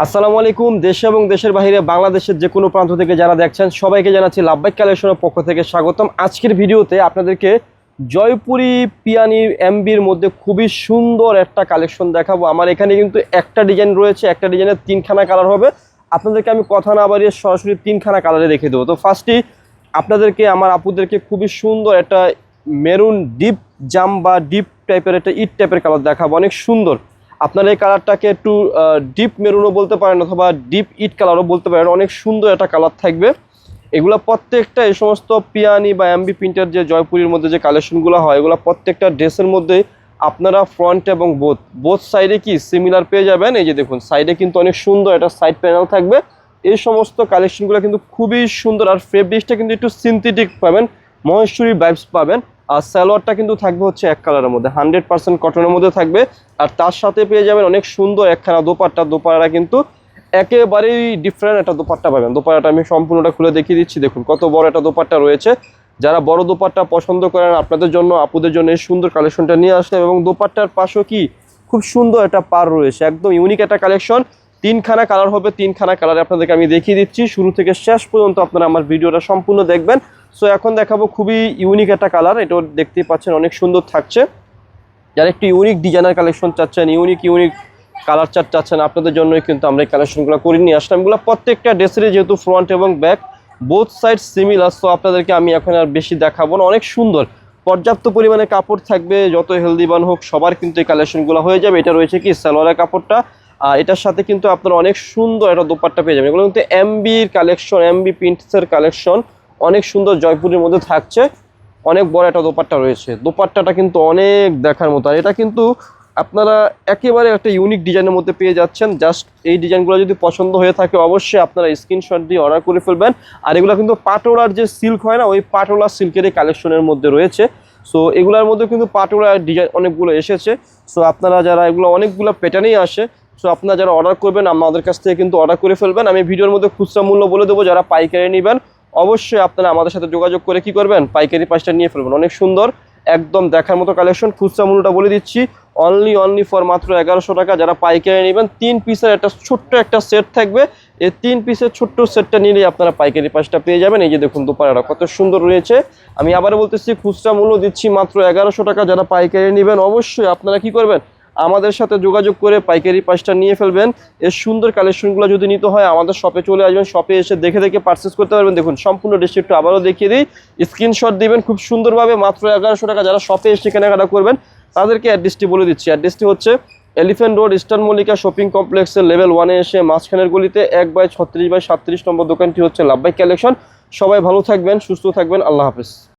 আসসালামু আলাইকুম। দেশে এবং দেশের বাইরে বাংলাদেশের যে কোনো প্রান্ত থেকে যারা দেখছেন সবাইকে জানাচ্ছি লাভবাইক কালেকশনের পক্ষ থেকে স্বাগতম। আজকের ভিডিওতে আপনাদেরকে জয়পুরি পিয়ানির এমবির মধ্যে খুবই সুন্দর একটা কালেকশন দেখাবো। আমার এখানে কিন্তু একটা ডিজাইন রয়েছে, একটা ডিজাইনের তিনখানা কালার হবে। আপনাদেরকে আমি কথা না বাড়িয়ে সরাসরি তিনখানা কালারে দেখে দেবো। তো ফার্স্টই আপনাদেরকে আমার আপুদেরকে খুবই সুন্দর একটা মেরুন ডিপ জাম বা ডিপ টাইপের একটা ইট টাইপের কালার দেখাবো, অনেক সুন্দর। আপনার এই কালারটাকে একটু ডিপ মেরুনও বলতে পারেন অথবা ডিপ ইট কালারও বলতে পারেন, অনেক সুন্দর একটা কালার থাকবে। এগুলো প্রত্যেকটা এই সমস্ত পিয়ানি বা এমবি প্রিন্টের যে জয়পুরির মধ্যে যে কালেকশনগুলো হয় এগুলো প্রত্যেকটা ড্রেসের মধ্যে আপনারা ফ্রন্ট এবং বোথ সাইডে কি সিমিলার পেয়ে যাবেন। এই যে দেখুন সাইডে কিন্তু অনেক সুন্দর একটা সাইড প্যানেল থাকবে। এই সমস্ত কালেকশনগুলো কিন্তু খুবই সুন্দর, আর ফেব্রিক্সটা কিন্তু একটু সিনথেটিক পাবেন, মহেশ্বরী ভাইবস পাবেন। আর সালোয়ারটা কিন্তু থাকবে হচ্ছে এক কালারের মধ্যে, 100% কটনের মধ্যে থাকবে। আর তার সাথে পেয়ে যাবেন অনেক সুন্দর একখানা দোপাট্টা কিন্তু একেবারেই ডিফারেন্ট একটা দোপাট্টা পাবেন। দোপাট্টাটা আমি সম্পূর্ণটা খুলে দেখিয়ে দিচ্ছি। দেখুন কত বড় একটা দোপাট্টা রয়েছে। যারা বড় দোপাট্টা পছন্দ করেন আপনাদের জন্য, আপুদের জন্য এই সুন্দর কালেকশনটা নিয়ে আসলাম। এবং দোপাট্টার পাশেও কি খুব সুন্দর একটা পার রয়েছে, একদম ইউনিক একটা কালেকশন। তিনখানা কালার হবে, তিনখানা কালারে আপনাদেরকে আমি দেখিয়ে দিচ্ছি। শুরু থেকে শেষ পর্যন্ত আপনারা আমার ভিডিওটা সম্পূর্ণ দেখবেন। সো এখন দেখাবো খুবই ইউনিক একটা কালার, এটাও দেখতেই পাচ্ছেন অনেক সুন্দর থাকছে। যারা একটু ইউনিক ডিজাইনার কালেকশন চাচ্ছেন, ইউনিক কালার চার্ট চাচ্ছেন, আপনাদের জন্যই কিন্তু আমরা এই কালেকশনগুলো করে নিয়ে আসলাম। এগুলো প্রত্যেকটা ড্রেসেরই যেহেতু ফ্রন্ট এবং back both side similar, so আপনাদেরকে আমি এখন আর বেশি দেখাবো না। অনেক সুন্দর, পর্যাপ্ত পরিমাণে কাপড় থাকবে, যত হেলদিবান হোক সবার কিন্তু এই কালেকশনগুলো হয়ে যাবে। এটা রয়েছে কি সালোয়ারের কাপড়টা, আর এটার সাথে কিন্তু আপনারা অনেক সুন্দর একটা দোপাট্টা পেয়ে যাবেন। এগুলো কিন্তু এমবির কালেকশন, এমবি প্রিন্টসের কালেকশন, অনেক সুন্দর জয়পুরের মধ্যে থাকছে। অনেক বড় একটা দোপাট্টা রয়েছে, দোপাট্টাটা কিন্তু অনেক দেখার মতো। আর এটা কিন্তু আপনারা একেবারে একটা ইউনিক ডিজাইনের মধ্যে পেয়ে যাচ্ছেন। জাস্ট এই ডিজাইনগুলো যদি পছন্দ হয়ে থাকে অবশ্যই আপনারা স্ক্রিনশট দিয়ে অর্ডার করে ফেলবেন। আর এগুলো কিন্তু পাটোলার যে সিল্ক হয় না, ওই পাটোলা সিল্কের এই কালেকশনের মধ্যে রয়েছে। সো এগুলোর মধ্যে কিন্তু পাটোলার ডিজাইন অনেকগুলো এসেছে। সো আপনারা যারা এগুলো অনেকগুলো প্যাটার্নেই আসে, সো আপনারা যারা অর্ডার করবেন আমাদের কাছ থেকে কিন্তু অর্ডার করে ফেলবেন। আমি ভিডিওর মধ্যে খুচরা মূল্য বলে দেবো, যারা পাইকারি নেবেন অবশ্যই আপনারা আমাদের সাথে যোগাযোগ করে কি করবেন, পাইকারি প্রাইসটা নিয়ে ফেলবেন। অনেক সুন্দর একদম দেখার মতো কালেকশন। খুচরা মূল্যটা বলে দিচ্ছি, অনলি ফর মাত্র 1100 টাকা। যারা পাইকারি নেবেন 3 পিসের একটা ছোট্ট একটা সেট থাকবে, এই 3 পিসের ছোট্ট সেটটা নিলেই আপনারা পাইকারি প্রাইসটা পেয়ে যাবেন। এই যে দেখুন দোপাট্টাটা কত সুন্দর রয়েছে। আমি আবারও বলতেছি খুচরা মূল্য দিচ্ছি মাত্র 1100 টাকা। যারা পাইকারি নেবেন অবশ্যই আপনারা কি করবেন, আমাদের সাথে যোগাযোগ করে পাইকারি প্রাইসটা নিয়ে ফেলবেন। এর সুন্দর কালেকশনগুলো যদি নিতে হয় আমাদের শপে চলে আসবেন, শপে এসে দেখে পারচেস করতে পারবেন। দেখুন সম্পূর্ণ ডিসক্রিপ্টটা আবারও দেখিয়ে দিই, স্ক্রিনশট দিবেন খুব সুন্দরভাবে। মাত্র 1100 টাকা। যারা শপে এসে কেনাকাটা করবেন তাদেরকে অ্যাড্রেসটি বলে দিচ্ছি। অ্যাড্রেসটি হচ্ছে elephant road, eastern Mallika shopping কমপ্লেক্সের লেভেল 1-এ এসে মাঝখানের গলিতে 1/36/37 নম্বর দোকানটি হচ্ছে লাভবাইক কালেকশন। সবাই ভালো থাকবেন, সুস্থ থাকবেন, আল্লাহ হাফেজ।